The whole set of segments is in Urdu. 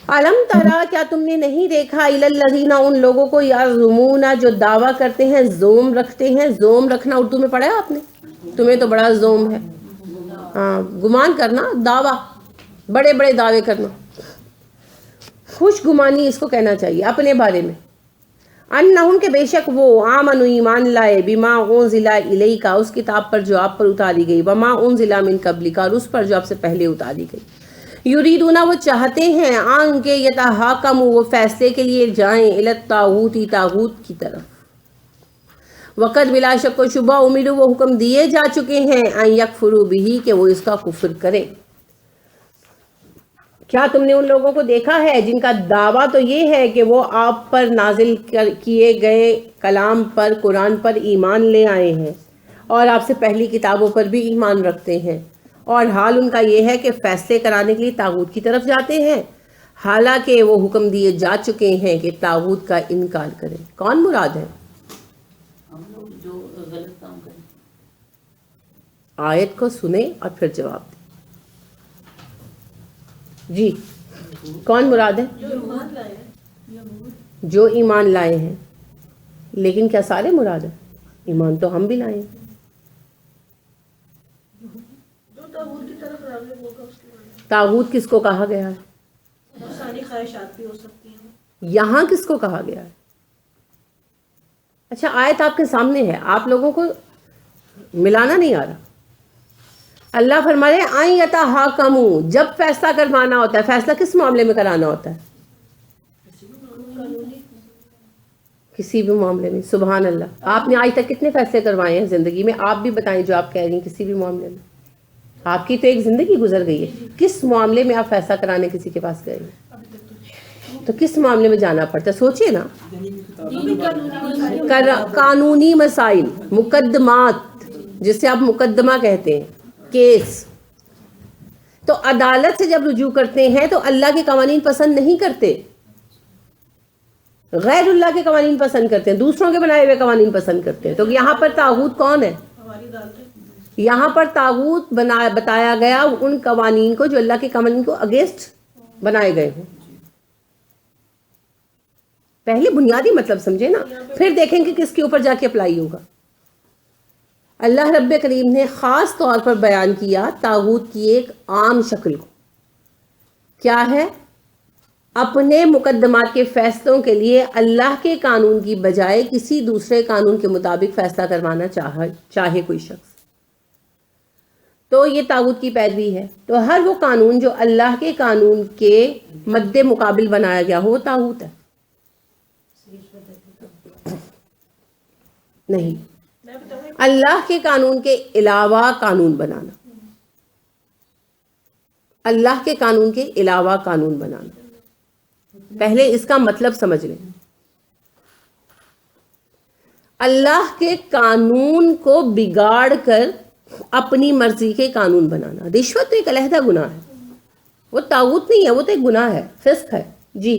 علم ترا، کیا تم نے نہیں دیکھا، الذین، ان لوگوں کو، یزعمون، جو دعویٰ کرتے ہیں، زوم رکھتے ہیں. زوم رکھنا اردو میں پڑھا ہے آپ نے؟ تمہیں تو بڑا زوم ہے. ہاں، گمان کرنا، دعویٰ، بڑے بڑے دعوے کرنا، خوش گمانی اس کو کہنا چاہیے اپنے بارے میں. انہم، کہ بے شک وہ، آمنوا، ایمان لائے، بما انزل الیک، اس کتاب پر جو آپ پر اتاری گئی، وما انزل من قبلک، اور اس پر جو آپ سے پہلے اتاری گئی. یریدون، وہ چاہتے ہیں، آن کے یتحاکموا، وہ فیصلے کے لیے جائیں، الی الطاغوت، طاغوت کی طرف. وقت بلا شک و شبہ، امروا، وہ حکم دیے جا چکے ہیں، ان یکفروا بہ، کہ وہ اس کا کفر کریں. کیا تم نے ان لوگوں کو دیکھا ہے جن کا دعویٰ تو یہ ہے کہ وہ آپ پر نازل کیے گئے کلام پر، قرآن پر ایمان لے آئے ہیں، اور آپ سے پہلی کتابوں پر بھی ایمان رکھتے ہیں، اور حال ان کا یہ ہے کہ فیصلے کرانے کے لیے طاغوت کی طرف جاتے ہیں، حالانکہ وہ حکم دیے جا چکے ہیں کہ طاغوت کا انکار کریں. کون مراد ہے؟ ہم لوگ جو غلط کام کریں. آیت کو سنیں اور پھر جواب دیں. جی، کون مراد ہے؟ جو ایمان لائے ہیں. لیکن کیا سارے مراد ہیں؟ ایمان تو ہم بھی لائے ہیں. طاغوت کس کو کہا گیا ہے؟ ساری خواہشات بھی ہو سکتی ہیں. یہاں کس کو کہا گیا ہے؟ اچھا، آیت آپ کے سامنے ہے، آپ لوگوں کو ملانا نہیں آ رہا. اللہ فرما رہے ہیں آئیں یتحاکموا، جب فیصلہ کروانا ہوتا ہے. فیصلہ کس معاملے میں کرانا ہوتا ہے؟ کسی بھی معاملے میں. سبحان اللہ. آپ نے آج تک کتنے فیصلے کروائے ہیں زندگی میں؟ آپ بھی بتائیں جو آپ کہہ رہی ہیں کسی بھی معاملے میں. آپ کی تو ایک زندگی گزر گئی ہے. کس معاملے میں آپ فیصلہ کرانے کسی کے پاس گئے ہیں؟ تو کس معاملے میں جانا پڑتا ہے؟ سوچئے نا. قانونی مسائل، مقدمات، جسے آپ مقدمہ کہتے ہیں، کیس. تو عدالت سے جب رجوع کرتے ہیں تو اللہ کے قوانین پسند نہیں کرتے، غیر اللہ کے قوانین پسند کرتے ہیں، دوسروں کے بنائے ہوئے قوانین پسند کرتے ہیں. تو یہاں پر طاغوت کون ہے؟ یہاں پر طاغوت بتایا گیا ان قوانین کو جو اللہ کے قوانین کو اگینسٹ بنائے گئے ہوں. پہلے بنیادی مطلب سمجھے نا، پھر دیکھیں کہ کس کے اوپر جا کے اپلائی ہوگا. اللہ رب کریم نے خاص طور پر بیان کیا طاغوت کی ایک عام شکل کو. کیا ہے؟ اپنے مقدمات کے فیصلوں کے لیے اللہ کے قانون کی بجائے کسی دوسرے قانون کے مطابق فیصلہ کروانا چاہے کوئی شخص، تو یہ طاغوت کی پیروی ہے. تو ہر وہ قانون جو اللہ کے قانون کے مد مقابل بنایا گیا ہو وہ طاغوت ہے. نہیں، اللہ کے قانون کے علاوہ قانون بنانا، اللہ کے قانون کے علاوہ قانون بنانا. پہلے اس کا مطلب سمجھ لیں. اللہ کے قانون کو بگاڑ کر اپنی مرضی کے قانون بنانا. رشوت تو ایک علیحدہ گناہ ہے، وہ طاغوت نہیں ہے، وہ تو ایک گناہ ہے، فسق ہے. جی،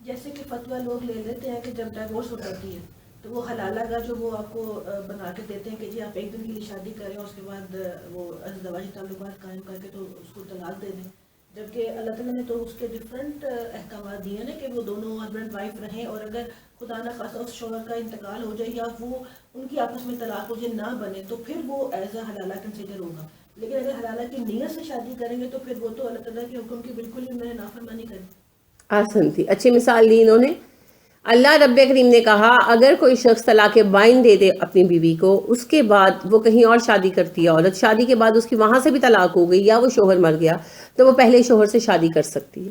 جیسے کہ فتویٰ لوگ لے لیتے ہیں کہ جب ڈائیورس ہو جاتی ہے تو وہ حلالہ کا جو وہ آپ کو بنا کے دیتے ہیں کہ جی آپ ایک دن کے لیے شادی کریں، اس کے بعد وہ ازدواجی تعلقات قائم کر کے تو اس کو طلاق دے دیں. جبکہ اللہ تعالیٰ نے تو اس کے ڈفرینٹ احکامات دیے نا کہ وہ دونوں ہسبینڈ وائف رہیں، اور اگر خدا نہ خواستہ اس شوہر کا انتقال ہو جائے یا وہ ان کی آپس میں طلاق ہو جائے نہ بنے تو پھر وہ ایز اے حلالہ کنسیڈر ہوگا. لیکن اگر حلالہ کی نیت سے شادی کریں گے تو پھر وہ تو اللہ تعالیٰ کے حکم کی بالکل ہی انہوں نے نافرمانی کری. آسان تھی. اچھی مثال دی انہوں نے. اللہ رب کریم نے کہا اگر کوئی شخص طلاق بائن دے دے اپنی بیوی کو، اس کے بعد وہ کہیں اور شادی کرتی ہے عورت، شادی کے بعد اس کی وہاں سے بھی طلاق ہو گئی یا وہ شوہر مر گیا، تو وہ پہلے شوہر سے شادی کر سکتی ہے.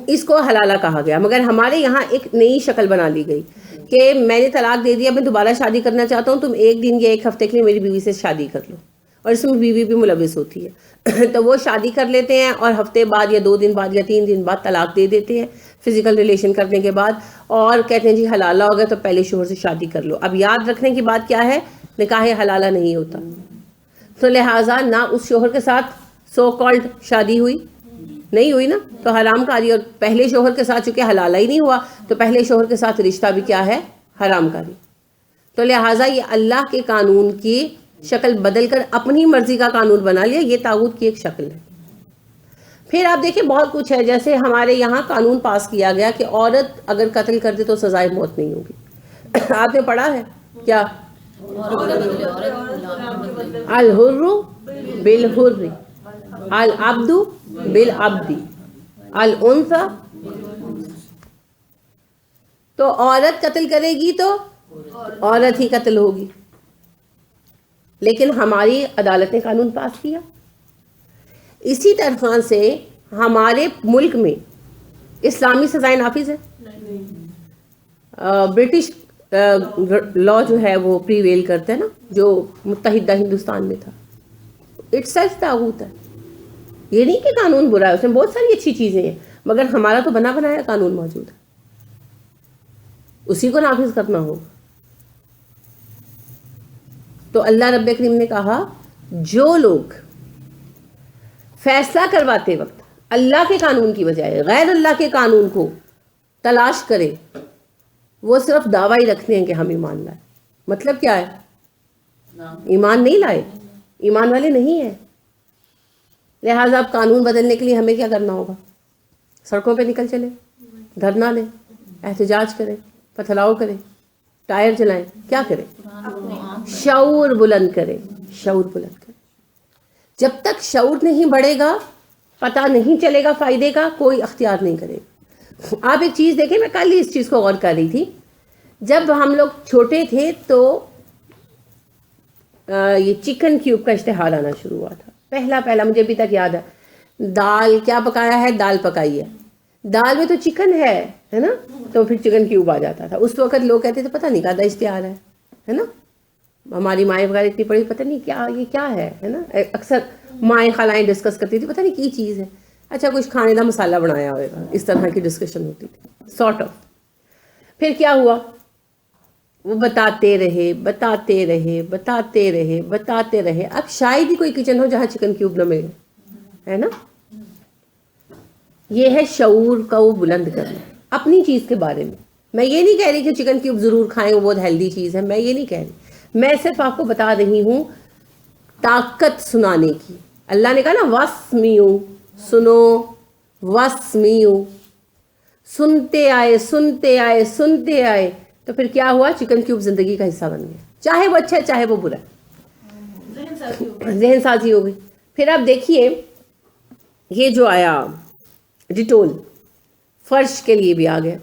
اس کو حلالہ کہا گیا. مگر ہمارے یہاں ایک نئی شکل بنا لی گئی کہ میں نے طلاق دے دیا، میں دوبارہ شادی کرنا چاہتا ہوں، تم ایک دن یا ایک ہفتے کے لیے میری بیوی سے شادی کر لو. اور اس میں بیوی بھی ملوث ہوتی ہے. تو وہ شادی کر لیتے ہیں اور ہفتے بعد یا 2 دن بعد یا 3 دن بعد طلاق دے دیتے ہیں فزیکل ریلیشن کرنے کے بعد، اور کہتے ہیں جی حلالہ ہو گیا تو پہلے شوہر سے شادی کر لو. اب یاد رکھنے کی بات کیا ہے، نکاح حلالہ نہیں ہوتا. تو لہٰذا نہ اس شوہر کے ساتھ سو کالڈ شادی ہوئی، نہیں ہوئی نا، تو حرام کاری. اور پہلے شوہر کے ساتھ چونکہ حلالہ ہی نہیں ہوا تو پہلے شوہر کے ساتھ رشتہ بھی کیا ہے، حرام کاری. تو لہٰذا یہ اللہ کے قانون کی شکل بدل کر اپنی مرضی کا قانون بنا لیا، یہ طاغوت کی ایک شکل ہے. پھر آپ دیکھیں بہت کچھ ہے، جیسے ہمارے یہاں قانون پاس کیا گیا کہ عورت اگر قتل کر دے تو سزائے موت نہیں ہوگی. آپ نے پڑھا ہے کیا؟ الحر بالحر، العبد بالعبد، الانثى. تو عورت قتل کرے گی تو عورت ہی قتل ہوگی. لیکن ہماری عدالت نے قانون پاس کیا. اسی طرح سے ہمارے ملک میں اسلامی سزائیں نافذ ہیں. برٹش لا جو ہے وہ پریویل کرتا ہے نا، جو متحدہ ہندوستان میں تھا. اٹس سیلف طاغوت ہے. یہ نہیں کہ قانون برا ہے، اس میں بہت ساری اچھی چیزیں ہیں، مگر ہمارا تو بنا بنایا قانون موجود ہے، اسی کو نافذ کرنا ہوگا. تو اللہ رب کریم نے کہا جو لوگ فیصلہ کرواتے وقت اللہ کے قانون کی بجائے غیر اللہ کے قانون کو تلاش کرے، وہ صرف دعویٰ ہی رکھتے ہیں کہ ہم ایمان لائے. مطلب کیا ہے؟ ایمان نہیں لائے، ایمان والے نہیں ہیں. لہٰذا اب قانون بدلنے کے لیے ہمیں کیا کرنا ہوگا؟ سڑکوں پہ نکل چلے، دھرنا لیں، احتجاج کریں، پتھراؤ کریں، ٹائر جلائیں، کیا کریں؟ شعور بلند کریں، شعور بلند کریں. جب تک شعور نہیں بڑھے گا، پتہ نہیں چلے گا فائدے کا، کوئی اختیار نہیں کرے گا. آپ ایک چیز دیکھیں، میں کل ہی اس چیز کو غور کر رہی تھی. جب ہم لوگ چھوٹے تھے تو یہ چکن کیوب کا اشتہار آنا شروع ہوا تھا. پہلا مجھے ابھی تک یاد ہے. دال کیا پکایا ہے؟ دال پکائی ہے. دال میں تو چکن ہے نا، تو پھر چکن کیوب آ جاتا تھا. اس وقت لوگ کہتے تھے پتہ نہیں کہاں اشتہار ہے نا. ہماری مائیں وغیرہ اتنی پڑھی، پتہ نہیں کیا یہ کیا ہے نا. اکثر مائیں خالائیں ڈسکس کرتی تھی، پتہ نہیں کی چیز ہے. اچھا کچھ کھانے کا مسالہ بنایا ہوئے گا، اس طرح کی ڈسکشن ہوتی تھی سارٹ آف. پھر کیا ہوا؟ وہ بتاتے رہے. اب شاید ہی کوئی کچن ہو جہاں چکن کیوب نہ ملے، ہے نا. یہ ہے شعور کا وہ بلند کرنا اپنی چیز کے بارے میں. میں یہ نہیں کہہ رہی کہ چکن کیوب ضرور کھائیں، وہ بہت ہیلدی چیز ہے، میں یہ نہیں کہہ رہی. میں صرف آپ کو بتا رہی ہوں طاقت سنانے کی. اللہ نے کہا نا واسمیو، سنو، واسمیو. سنتے آئے تو پھر کیا ہوا؟ چکن کیوب زندگی کا حصہ بن گیا، چاہے وہ اچھا ہے چاہے وہ برا ہے. ذہن سازی ہو گئی. پھر آپ دیکھیے یہ جو آیا ڈیٹول، فرش کے لیے بھی آ گیا.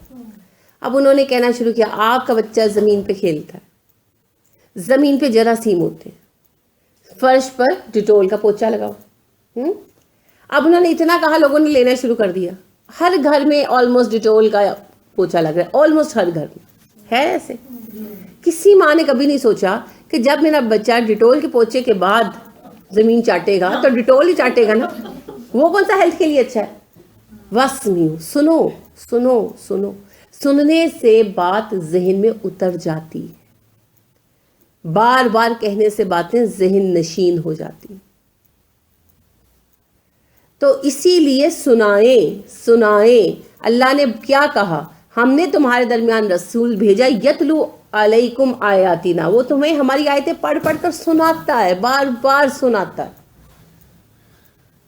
اب انہوں نے کہنا شروع کیا آپ کا بچہ زمین پہ کھیلتا ہے، زمین پہ جراثیم ہوتے ہیں، فرش پر ڈیٹول کا پوچا لگاؤ. اب انہوں نے اتنا کہا، لوگوں نے لینا شروع کر دیا. ہر گھر میں آلموسٹ ڈیٹول کا پوچا لگ رہا ہے، آلموسٹ ہر گھر میں ہے ایسے. کسی ماں نے کبھی نہیں سوچا کہ جب میرا بچہ ڈیٹول کے پوچے کے بعد زمین چاٹے گا تو ڈیٹول ہی چاٹے گا نا، وہ کون سا ہیلتھ کے لیے اچھا ہے. واسمیو، سنو. سننے سے بات ذہن میں اتر جاتی ہے، بار بار کہنے سے باتیں ذہن نشین ہو جاتی. تو اسی لیے سنائیں. اللہ نے کیا کہا؟ ہم نے تمہارے درمیان رسول بھیجا، یتلو علیکم آیاتنا، وہ تمہیں ہماری آیتیں پڑھ پڑھ کر سناتا ہے، بار بار سناتا ہے.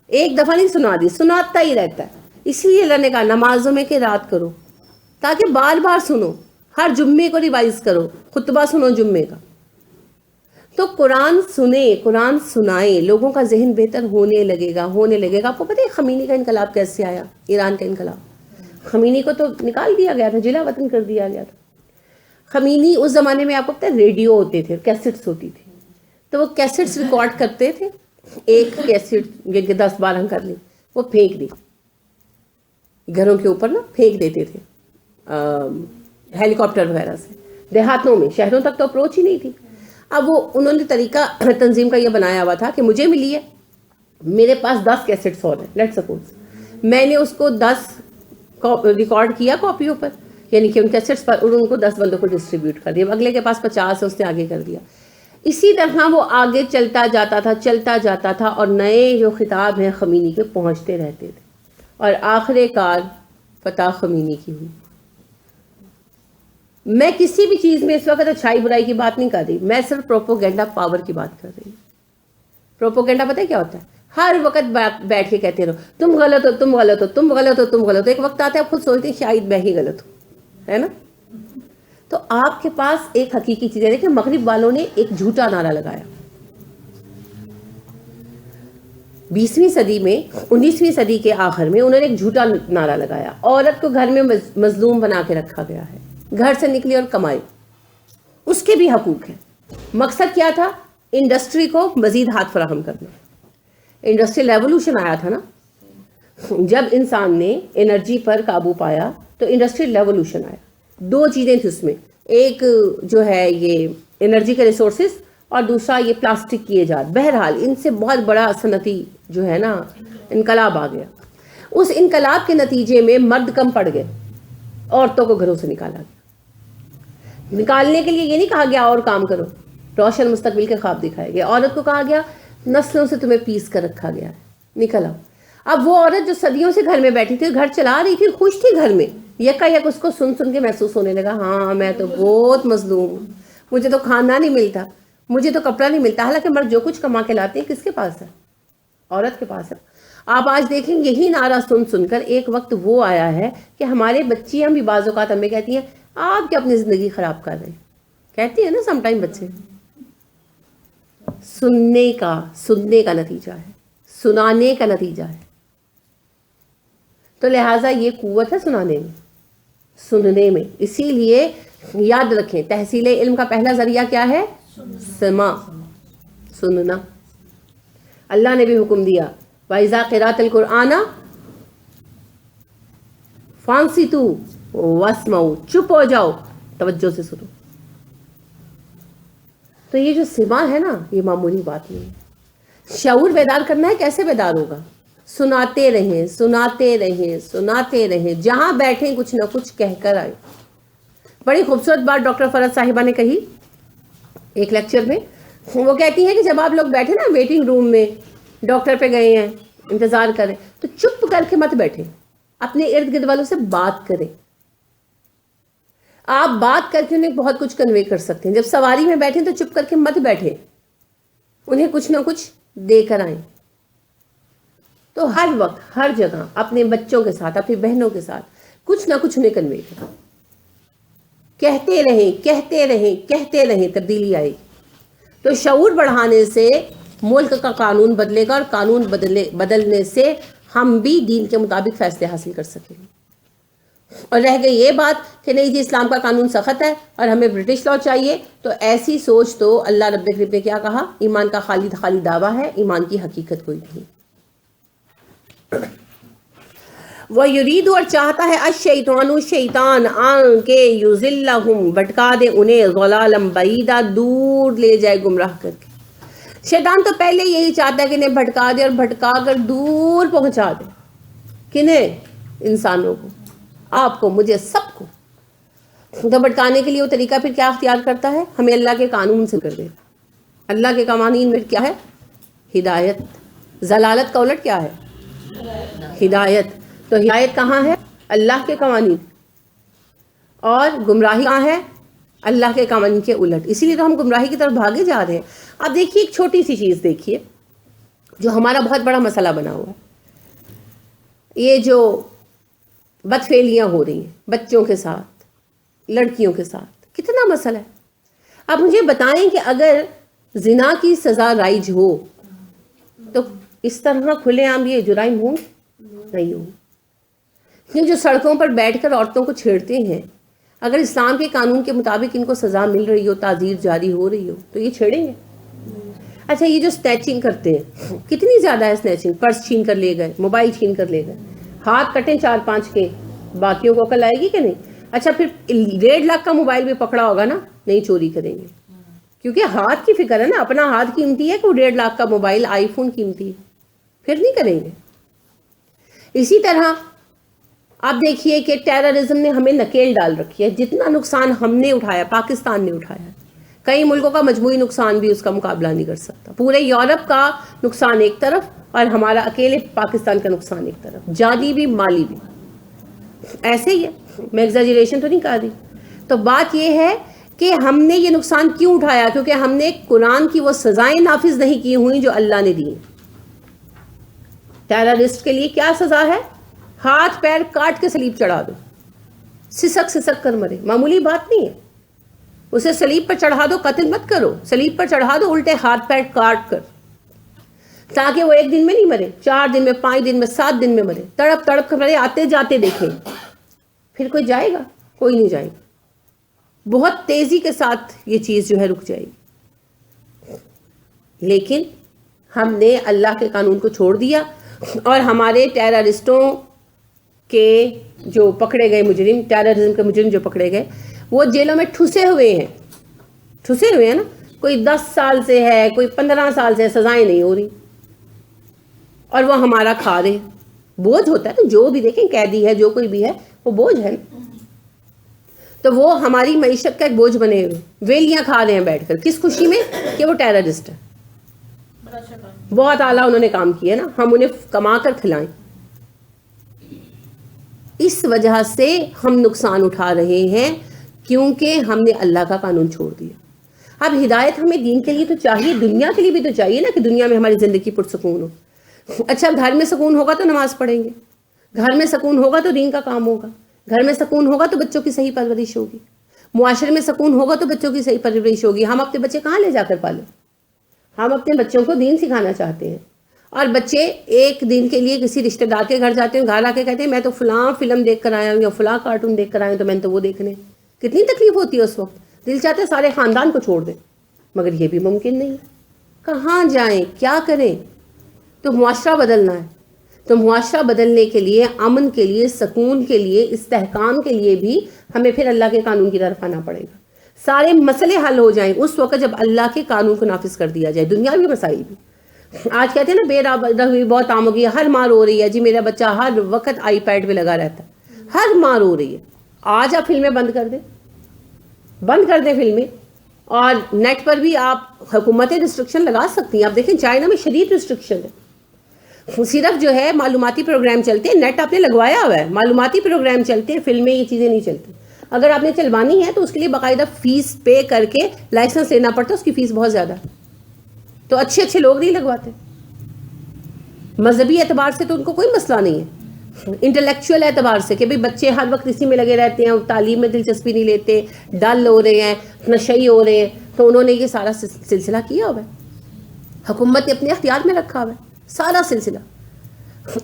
ایک دفعہ نہیں سنا دی، سناتا ہی رہتا ہے. اسی لیے اللہ نے کہا نمازوں میں کہ رات کرو، تاکہ بار بار سنو. ہر جمعے کو ریوائز کرو، خطبہ سنو جمعے کا. تو قرآن سنائیں، لوگوں کا ذہن بہتر ہونے لگے گا. آپ کو پتہ ہے خمینی کا انقلاب کیسے آیا؟ ایران کا انقلاب. خمینی کو تو نکال دیا گیا تھا، جلا وطن کر دیا گیا تھا. خمینی اس زمانے میں آپ کو پتہ ہے ریڈیو ہوتے تھے، کیسٹس ہوتی تھی، تو وہ کیسٹس ریکارڈ کرتے تھے. ایک کیسٹ 10-12 کر لی، وہ پھینک دی گھروں کے اوپر نا، پھینک دیتے تھے ہیلی کاپٹر وغیرہ سے. دیہاتوں میں، شہروں تک تو اپروچ ہی نہیں تھی. اب وہ انہوں نے طریقہ تنظیم کا یہ بنایا ہوا تھا کہ مجھے ملی ہے، میرے پاس 10 کیسٹس اور ہیں، لیٹ سپوز میں نے اس کو 10 ریکارڈ کیا کاپیوں پر، یعنی کہ ان کیسٹس پر، اور ان کو 10 بندوں کو ڈسٹریبیوٹ کر دیا. اگلے کے پاس 50 ہے، اس نے آگے کر دیا. اسی طرح وہ آگے چلتا جاتا تھا اور نئے جو خطاب ہیں خمینی کے پہنچتے رہتے تھے، اور آخر کار فتح خمینی کی ہوئی. میں کسی بھی چیز میں اس وقت اچھائی برائی کی بات نہیں کر رہی، میں صرف پروپوگنڈا پاور کی بات کر رہی ہوں. پروپوگنڈا پتہ ہے کیا ہوتا ہے؟ ہر وقت بیٹھ کے کہتے رہو تم غلط ہو، تم غلط ہو، تم غلط ہو، تم غلط ہو. ایک وقت آتا ہے آپ خود سوچتے ہیں شاید میں ہی غلط ہوں، ہے نا. تو آپ کے پاس ایک حقیقی چیز ہے. دیکھیں مغرب والوں نے ایک جھوٹا نعرہ لگایا 20ویں صدی میں، 19ویں صدی کے آخر میں انہوں نے ایک جھوٹا نعرہ لگایا. عورت کو گھر میں مظلوم بنا کے رکھا گیا ہے، گھر سے نکلی اور کمائی، اس کے بھی حقوق ہیں. مقصد کیا تھا؟ انڈسٹری کو مزید ہاتھ فراہم کرنا. انڈسٹریل ریولوشن آیا تھا نا، جب انسان نے انرجی پر قابو پایا تو انڈسٹریل ریولوشن آیا. 2 چیزیں تھیں اس میں، ایک جو ہے یہ انرجی کے ریسورسز اور دوسرا یہ پلاسٹک کی ایجاد. بہرحال ان سے بہت بڑا صنعتی جو ہے نا انقلاب آ گیا. اس انقلاب کے نتیجے میں مرد کم پڑ گئے، عورتوں کو گھروں سے نکالا گیا. نکالنے کے لیے یہ نہیں کہا گیا اور کام کرو، روشن مستقبل کے خواب دکھائے گئے. عورت کو کہا گیا نسلوں سے تمہیں پیس کر رکھا گیا ہے، نکل آؤ. اب وہ عورت جو صدیوں سے گھر میں بیٹھی تھی، گھر چلا رہی تھی، خوش تھی گھر میں، یکا یک اس کو سن سن کے محسوس ہونے لگا ہاں میں تو بہت مظلوم ہوں، مجھے تو کھانا نہیں ملتا، مجھے تو کپڑا نہیں ملتا. حالانکہ مرد جو کچھ کما کے لاتے ہیں کس کے پاس ہے؟ عورت کے پاس ہے. آپ آج دیکھیں یہی نعرہ سن سن کر ایک وقت وہ آیا ہے کہ ہمارے بچیاں بھی بعض اوقات ہمیں کہتی ہیں آپ کیا اپنی زندگی خراب کر رہے ہیں. کہتی ہیں نا سم ٹائم بچے. سننے کا نتیجہ ہے، سنانے کا نتیجہ ہے. تو لہٰذا یہ قوت ہے سنانے میں، سننے میں. اسی لیے یاد رکھیں تحصیل علم کا پہلا ذریعہ کیا ہے؟ سما، سننا. اللہ نے بھی حکم دیا وَإِذَا قِرَأْتَ الْقُرْآنَ فَانصِتُوا وَاسْمَعُوا، چپ ہو جاؤ، توجہ سے سنو. تو یہ جو سما ہے نا یہ معمولی بات نہیں ہے. شعور بیدار کرنا ہے. کیسے بیدار ہوگا؟ سناتے رہیں، سناتے رہیں، سناتے رہیں، جہاں بیٹھیں کچھ نہ کچھ کہہ کر آئے. بڑی خوبصورت بات ڈاکٹر فرد صاحبہ نے کہی ایک لیکچر میں. وہ کہتی ہیں کہ جب آپ لوگ بیٹھے نا ویٹنگ روم میں، ڈاکٹر پہ گئے ہیں، انتظار کریں، تو چپ کر کے مت بیٹھیں، اپنے ارد گرد والوں سے بات کریں. آپ بات کر کے انہیں بہت کچھ کنوے کر سکتے ہیں. جب سواری میں بیٹھیں تو چپ کر کے مت بیٹھیں، انہیں کچھ نہ کچھ دے کر آئیں. تو ہر وقت ہر جگہ اپنے بچوں کے ساتھ، اپنی بہنوں کے ساتھ کچھ نہ کچھ انہیں کنوے کریں. کہتے رہیں، کہتے رہیں، کہتے رہیں، تبدیلی آئے گی. تو شعور بڑھانے سے ملک کا قانون بدلے گا، اور قانون بدلنے سے ہم بھی دین کے مطابق فیصلے حاصل کر سکیں گے. اور رہ گئی یہ بات کہ نہیں جی اسلام کا قانون سخت ہے اور ہمیں برٹش لا چاہیے، تو ایسی سوچ تو اللہ رب العزت نے کیا کہا؟ ایمان کا خالی دعویٰ ہے، ایمان کی حقیقت کوئی نہیں. وہ یرید، اور چاہتا ہے، الشیطان، شیطان، آن کے یضلہم، بھٹکا دے انہیں، ضلالا بعیدا، دور لے جائے گمراہ کر کے. شیطان تو پہلے یہی چاہتا ہے کہ انہیں بھٹکا دے، اور بھٹکا کر دور پہنچا دے. کنہیں؟ انسانوں کو، آپ کو، مجھے، سب کو. تو بھٹکانے کے لیے وہ طریقہ پھر کیا اختیار کرتا ہے؟ ہمیں اللہ کے قانون سے کر دے. اللہ کے قوانین میں کیا ہے؟ ہدایت. ضلالت کا الٹ کیا ہے؟ ہدایت. تو ہدایت کہاں ہے؟ اللہ کے قوانین. اور گمراہی کہاں ہے؟ اللہ کے قوانین کے الٹ. اسی لیے تو ہم گمراہی کی طرف بھاگے جا رہے ہیں. اب دیکھیے ایک چھوٹی سی چیز دیکھیے جو ہمارا بہت بڑا مسئلہ بنا ہوا ہے. یہ جو بدفعلیاں ہو رہی ہیں بچوں کے ساتھ، لڑکیوں کے ساتھ، کتنا مسئلہ ہے. اب مجھے بتائیں کہ اگر زنا کی سزا رائج ہو تو اس طرح کھلے عام یہ جرائم ہوں؟ نہیں ہوں. یہ جو سڑکوں پر بیٹھ کر عورتوں کو چھیڑتے ہیں، اگر اسلام کے قانون کے مطابق ان کو سزا مل رہی ہو، تعزیر جاری ہو رہی ہو، تو یہ چھیڑیں گے؟ اچھا یہ جو سنیچنگ کرتے ہیں، کتنی زیادہ ہے سنیچنگ؟ پرس چھین کر لے گئے، موبائل چھین کر لے گئے، ہاتھ کٹیں 4-5 کے، باقیوں کو عقل آئے گی کہ نہیں؟ اچھا پھر 1.5 لاکھ کا موبائل بھی پکڑا ہوگا نا، نہیں چوری کریں گے، کیونکہ ہاتھ کی فکر ہے نا، اپنا ہاتھ قیمتی ہے کہ وہ 1.5 لاکھ کا موبائل، آئی فون قیمتی ہے، پھر نہیں کریں گے. اسی طرح آپ دیکھیے کہ ٹیررزم نے ہمیں نکیل ڈال رکھی ہے. جتنا نقصان ہم نے اٹھایا، پاکستان نے اٹھایا، کئی ملکوں کا مجموعی نقصان بھی اس کا مقابلہ نہیں کر سکتا. پورے یورپ کا نقصان ایک طرف اور ہمارا اکیلے پاکستان کا نقصان ایک طرف، جانی بھی مالی بھی. ایسے ہی ہے، میں ایگزیجریشن تو نہیں کر رہی. تو بات یہ ہے کہ ہم نے یہ نقصان کیوں اٹھایا؟ کیونکہ ہم نے قرآن کی وہ سزائیں نافذ نہیں کی ہوئی جو اللہ نے دی. ٹیررسٹ کے لیے کیا سزا ہے؟ ہاتھ پیر کاٹ کے سلیب چڑھا دو، سسک سسک کر مرے، معمولی بات نہیں ہے. اسے سلیب پر چڑھا دو، قتل مت کرو، سلیب پر چڑھا دو الٹے ہاتھ پیر کاٹ کر، تاکہ وہ 1 دن میں نہیں مرے، 4 دن میں، 5 دن میں، 7 دن میں مرے، تڑپ تڑپ کر مرے، آتے جاتے دیکھیں. پھر کوئی جائے گا؟ کوئی نہیں جائے گا. بہت تیزی کے ساتھ یہ چیز جو ہے رک جائے گی. لیکن ہم نے اللہ کے قانون کو چھوڑ دیا اور ہمارے ٹیررسٹوں کے جو پکڑے گئے مجرم، ٹیررزم کے مجرم جو پکڑے گئے، وہ جیلوں میں ٹھسے ہوئے ہیں نا. کوئی 10 سال سے ہے، کوئی 15 سال سے، سزائیں نہیں ہو رہی اور وہ ہمارا کھا رہے. بوجھ ہوتا ہے نا، جو بھی دیکھیں قیدی ہے، جو کوئی بھی ہے، وہ بوجھ ہے نا. تو وہ ہماری معیشت کا ایک بوجھ بنے ہوئے، ویلیاں کھا رہے ہیں بیٹھ کر. کس خوشی میں؟ کہ وہ ٹیررسٹ ہے. بڑا اچھا کام. بہت اعلیٰ انہوں نے کام کیا نا، ہم انہیں کما کر کھلائیں. اس وجہ سے ہم نقصان اٹھا رہے ہیں کیونکہ ہم نے اللہ کا قانون چھوڑ دیا. اب ہدایت ہمیں دین کے لیے تو چاہیے، دنیا کے لیے بھی تو چاہیے نا، کہ دنیا میں ہماری زندگی پرسکون ہو. اچھا گھر میں سکون ہوگا تو نماز پڑھیں گے، گھر میں سکون ہوگا تو دین کا کام ہوگا، گھر میں سکون ہوگا تو بچوں کی صحیح پرورش ہوگی، معاشرے میں سکون ہوگا تو بچوں کی صحیح پرورش ہوگی. ہم اپنے بچے کہاں لے جا کر پالیں؟ ہم اپنے بچوں کو دین سکھانا چاہتے ہیں، اور بچے ایک دن کے لیے کسی رشتہ دار کے گھر جاتے ہیں، گھر آ کے کہتے ہیں میں تو فلاں فلم دیکھ کر آیا ہوں یا فلاں کارٹون دیکھ کر آیا ہوں، تو میں نے تو وہ دیکھنے. کتنی تکلیف ہوتی ہے اس وقت، دل چاہتے ہیں سارے خاندان کو چھوڑ دیں، مگر یہ بھی ممکن نہیں ہے. کہاں جائیں، کیا کریں؟ تو معاشرہ بدلنا ہے. تو معاشرہ بدلنے کے لیے، امن کے لیے، سکون کے لیے، استحکام کے لیے بھی ہمیں پھر اللہ کے قانون کی طرف آنا پڑے گا. سارے مسئلے حل ہو جائیں اس وقت جب اللہ کے قانون کو نافذ کر دیا جائے، دنیاوی مسائل بھی. آج کہتے ہیں نا بے روی بہت عام ہو گئی ہے، ہر ماں رو رہی ہے جی میرا بچہ ہر وقت آئی پیڈ پہ لگا رہتا ہے، ہر ماں رو رہی ہے. آج آپ فلمیں بند کر دیں فلمیں، اور نیٹ پر بھی آپ حکومتیں ریسٹرکشن لگا سکتی ہیں. آپ دیکھیں چائنا میں شدید ریسٹرکشن ہے، صرف جو ہے معلوماتی پروگرام چلتے ہیں. نیٹ آپ نے لگوایا ہوا ہے، معلوماتی پروگرام چلتے ہیں، فلمیں یہ چیزیں نہیں چلتی. اگر آپ نے چلوانی ہے تو اس کے لیے باقاعدہ فیس پے کر کے لائسنس لینا پڑتا ہے، اس کی فیس بہت زیادہ ہے. تو اچھے لوگ نہیں لگواتے. مذہبی اعتبار سے تو ان کو کوئی مسئلہ نہیں ہے، انٹلیکچوئل اعتبار سے کہ بھئی بچے ہر وقت اسی میں لگے رہتے ہیں، تعلیم میں دلچسپی نہیں لیتے، ڈل ہو رہے ہیں، نشئی ہو رہے ہیں، تو انہوں نے یہ سارا سلسلہ کیا ہوا ہے. حکومت نے اپنے اختیار میں رکھا ہوا ہے سارا سلسلہ.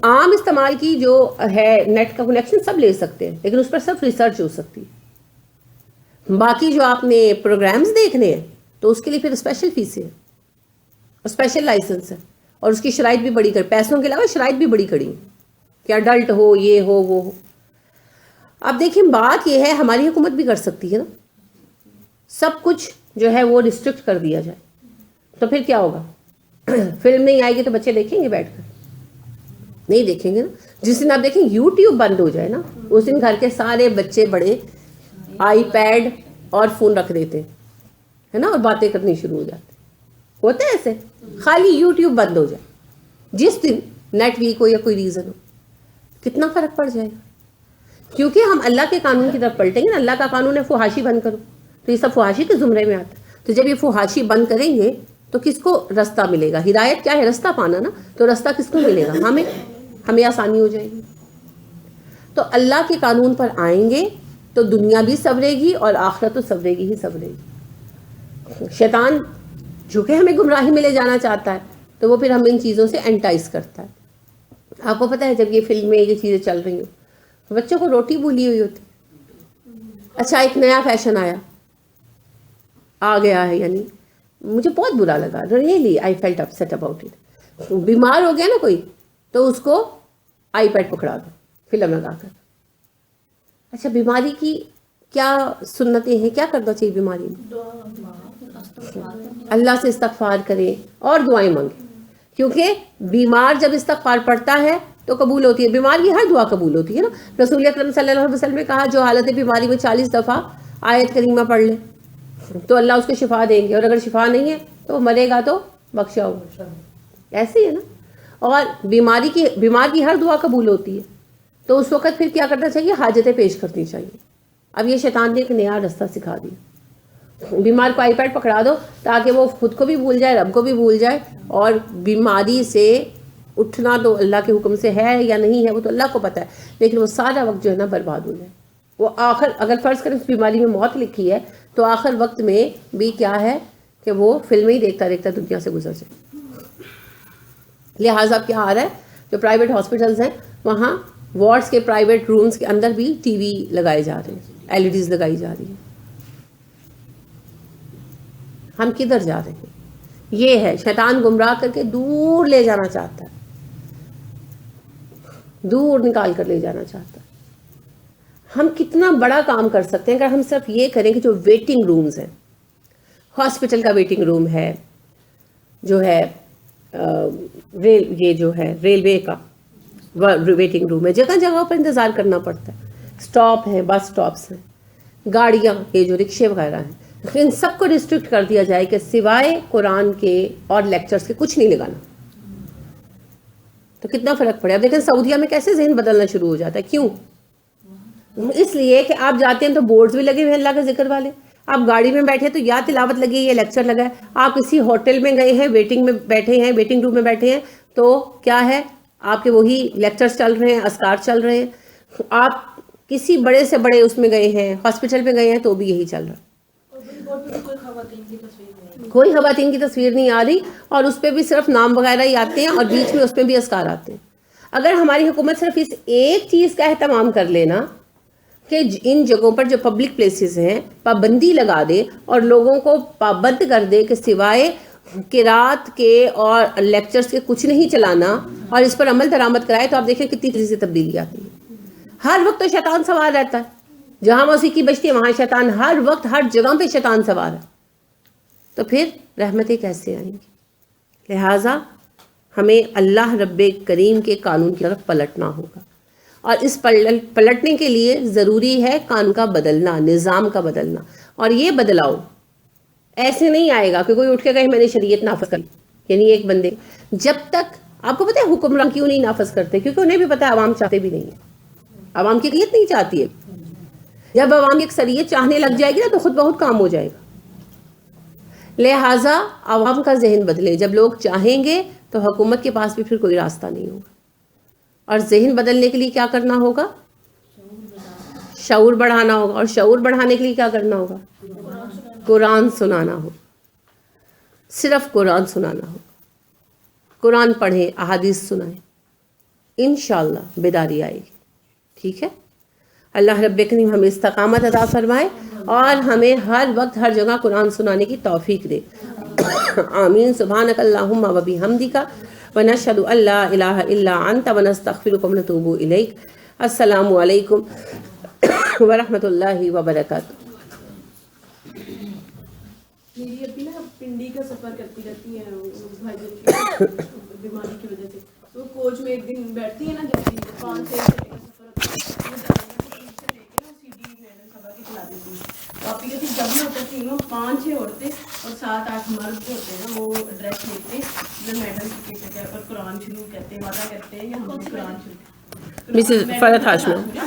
عام استعمال کی جو ہے نیٹ کا کنیکشن سب لے سکتے ہیں، لیکن اس پر صرف ریسرچ ہو سکتی ہے. باقی جو آپ نے پروگرامز دیکھنے ہیں تو اس کے لیے پھر اسپیشل فیسیں ہیں، اسپیشل لائسنس ہے، اور اس کی شرائط بھی بڑی کڑی، پیسوں کے علاوہ شرائط بھی بڑی کڑی ہیں کہ اڈلٹ ہو، یہ ہو، وہ ہو. اب دیکھیں بات یہ ہے ہماری حکومت بھی کر سکتی ہے نا، سب کچھ جو ہے وہ ریسٹرکٹ کر دیا جائے تو پھر کیا ہوگا؟ فلم نہیں آئے گی تو بچے دیکھیں گے بیٹھ کر؟ نہیں دیکھیں گے نا. جس دن آپ دیکھیں یوٹیوب بند ہو جائے نا، اس دن گھر کے سارے بچے بڑے آئی پیڈ اور فون رکھ دیتے ہے نا، اور باتیں کرنی شروع ہو جاتے. ہوتا ہے ایسے، خالی یوٹیوب بند ہو جائے جس دن نیٹ ویک ہو یا کوئی ریزن ہو، کتنا فرق پڑ جائے گا. کیونکہ ہم اللہ کے قانون کی طرف پلٹیں گے نا. اللہ کا قانون ہے فحاشی بند کرو، تو یہ سب فحاشی کے زمرے میں آتا ہے. تو جب یہ فحاشی بند کریں گے تو کس کو رستہ ملے گا؟ ہدایت کیا ہے؟ رستہ پانا نا. تو رستہ کس کو ملے گا؟ ہمیں آسانی ہو جائے گی. تو اللہ کے قانون پر آئیں گے تو دنیا بھی سنورے گی اور آخرت تو سنورے گی ہی سنورے گی. شیطان جو کہ ہمیں گمراہی میں لے جانا چاہتا ہے تو وہ پھر ہمیں ان چیزوں سے انٹائز کرتا ہے. آپ کو پتہ ہے جب یہ فلم میں یہ چیزیں چل رہی ہوں، بچوں کو روٹی بھولی ہوئی ہوتی. اچھا ایک نیا فیشن آ گیا ہے، یعنی مجھے بہت برا لگا، really I felt upset about it. بیمار ہو گیا نا کوئی تو اس کو آئی پیڈ پکڑا دو فلم لگا کر. اچھا بیماری کی کیا سنتیں ہیں، کیا کرنا چاہیے بیماری میں؟ اللہ سے استغفار کریں اور دعائیں مانگیں، کیونکہ بیمار جب استغفار پڑھتا ہے تو قبول ہوتی ہے. بیمار کی ہر دعا قبول ہوتی ہے نا. رسول اکرم صلی اللہ علیہ وسلم نے کہا جو حالت بیماری میں 40 دفعہ آیت کریمہ پڑھ لے تو اللہ اس کو شفا دیں گے، اور اگر شفا نہیں ہے تو وہ مرے گا تو بخشا ہوگا. ایسے ہی ہے نا. اور بیمار کی ہر دعا قبول ہوتی ہے. تو اس وقت پھر کیا کرنا چاہیے؟ حاجتیں پیش کرنی چاہیے. اب یہ شیطان نے ایک نیا رستہ سکھا دیا. بیمار کو آئی پیڈ پکڑا دو تاکہ وہ خود کو بھی بھول جائے، رب کو بھی بھول جائے، اور بیماری سے اٹھنا تو اللہ کے حکم سے ہے یا نہیں ہے وہ تو اللہ کو پتہ ہے، لیکن وہ سارا وقت جو ہے نا برباد ہو جائے. وہ آخر اگر فرض کریں اس بیماری میں موت لکھی ہے تو آخر وقت میں بھی کیا ہے کہ وہ فلمیں ہی دیکھتا دیکھتا دنیا سے گزر جائے. لہٰذا کیا آ رہا ہے، جو پرائیویٹ ہاسپٹلز ہیں وہاں وارڈز کے پرائیویٹ رومز کے اندر بھی ٹی وی لگائے جا رہے ہیں، LEDs لگائی جا رہی ہیں. ہم کدھر جا رہے ہیں؟ یہ ہے شیطان گمراہ کر کے دور لے جانا چاہتا ہے، دور نکال کر لے جانا چاہتا ہے. ہم کتنا بڑا کام کر سکتے ہیں اگر ہم صرف یہ کریں کہ جو ویٹنگ رومز ہیں، ہاسپٹل کا ویٹنگ روم ہے، جو ہے یہ جو ہے ریلوے کا ویٹنگ روم ہے، جگہ جگہ پر انتظار کرنا پڑتا ہے، اسٹاپ ہیں، بس اسٹاپس ہیں، گاڑیاں، یہ جو رکشے وغیرہ ہیں، ان سب کو ریسٹرکٹ کر دیا جائے کہ سوائے قرآن کے اور لیکچرز کے کچھ نہیں لگانا. تو کتنا فرق پڑے. اب دیکھیں سعودیہ میں کیسے ذہن بدلنا شروع ہو جاتا ہے. کیوں؟ اس لیے کہ آپ جاتے ہیں تو بورڈز بھی لگے ہوئے ہیں اللہ کے ذکر والے، آپ گاڑی میں بیٹھے تو یا تلاوت لگی ہے یا لیکچر لگا ہے، آپ کسی ہوٹل میں گئے ہیں، ویٹنگ میں بیٹھے ہیں، ویٹنگ روم میں بیٹھے ہیں تو کیا ہے آپ کے وہی لیکچرز چل رہے ہیں، اذکار چل رہے ہیں. آپ کسی بڑے سے بڑے اس میں گئے ہیں، ہاسپٹل میں گئے ہیں تو بھی یہی چل رہا ہے. کوئی خواتین کی تصویر نہیں آ رہی اور اس پہ بھی صرف نام وغیرہ ہی آتے ہیں اور بیچ میں اس میں بھی اذکار آتے ہیں. اگر ہماری حکومت صرف اس ایک چیز کا اہتمام کر لینا کہ ان جگہوں پر جو پبلک پلیسز ہیں پابندی لگا دے اور لوگوں کو پابند کر دے کہ سوائے قرات کے اور لیکچرز کے کچھ نہیں چلانا اور اس پر عمل درآمد کرائے، تو آپ دیکھیں کتنی تیزی سے تبدیلی آتی ہے. ہر وقت تو شیطان سوار رہتا ہے، جہاں موسیقی بجتی ہے وہاں شیطان، ہر وقت ہر جگہ پہ شیطان سوار ہے. تو پھر رحمتیں کیسے آئیں گی؟ لہٰذا ہمیں اللہ رب کریم کے قانون کی طرف پلٹنا ہوگا، اور اس پلٹنے کے لیے ضروری ہے قانون کا بدلنا، نظام کا بدلنا. اور یہ بدلاؤ ایسے نہیں آئے گا کہ کوئی اٹھ کے کہے میں نے شریعت نافذ کر، یعنی ایک بندے. جب تک آپ کو پتہ ہے حکمران کیوں نہیں نافذ کرتے؟ کیونکہ انہیں بھی پتہ ہے عوام چاہتے بھی نہیں ہے، عوام کی اکثریت نہیں چاہتی ہے. جب عوام کی اکثریت چاہنے لگ جائے گی نا تو خود بہت کام ہو جائے گا. لہٰذا عوام کا ذہن بدلے. جب لوگ چاہیں گے تو حکومت کے پاس بھی پھر کوئی راستہ نہیں ہوگا. اور ذہن بدلنے کے لیے کیا کرنا ہوگا؟ شعور بڑھانا ہوگا. اور شعور بڑھانے کے لیے کیا کرنا ہوگا؟ قرآن سنانا ہوگا، صرف قرآن سنانا ہوگا. قرآن پڑھیں، احادیث سنائیں، انشاءاللہ بیداری آئے گی. ٹھیک ہے؟ اللہ رب کریم ہمیں استقامت عطا فرمائے اور ہمیں ہر وقت ہر جگہ قرآن سنانے کی توفیق دے. آمین. سبحانک اللہم و بحمدک ونشہد ان لا الہ الا انت ونستغفرک ونتوب الیک. السلام علیکم ورحمۃ اللہ وبرکاتہ. میری اپنی نا پنڈی کا سفر کرتی رہتی ہے بھائی جان کی بیماری کی وجہ سے. تو کوچ میں ایک دن بیٹھتی ہے نا، جب 5-6 گھنٹے کا سفر ہوتا ہے لے کے نا CD میڈم صاحبہ کی چلا دیتی ہوں. تو آپ یہ جب بھی ہوتا تینوں 5-6 عورتیں اور 7-8 مرد جو ہوتے ہیں نا وہ ڈریس لیتے ہیں میڈم کے اور قرآن شروع کرتے ہیں، وعدہ کرتے ہیں کہ ہم قرآن شروع. مسز فرحت ہاشمی.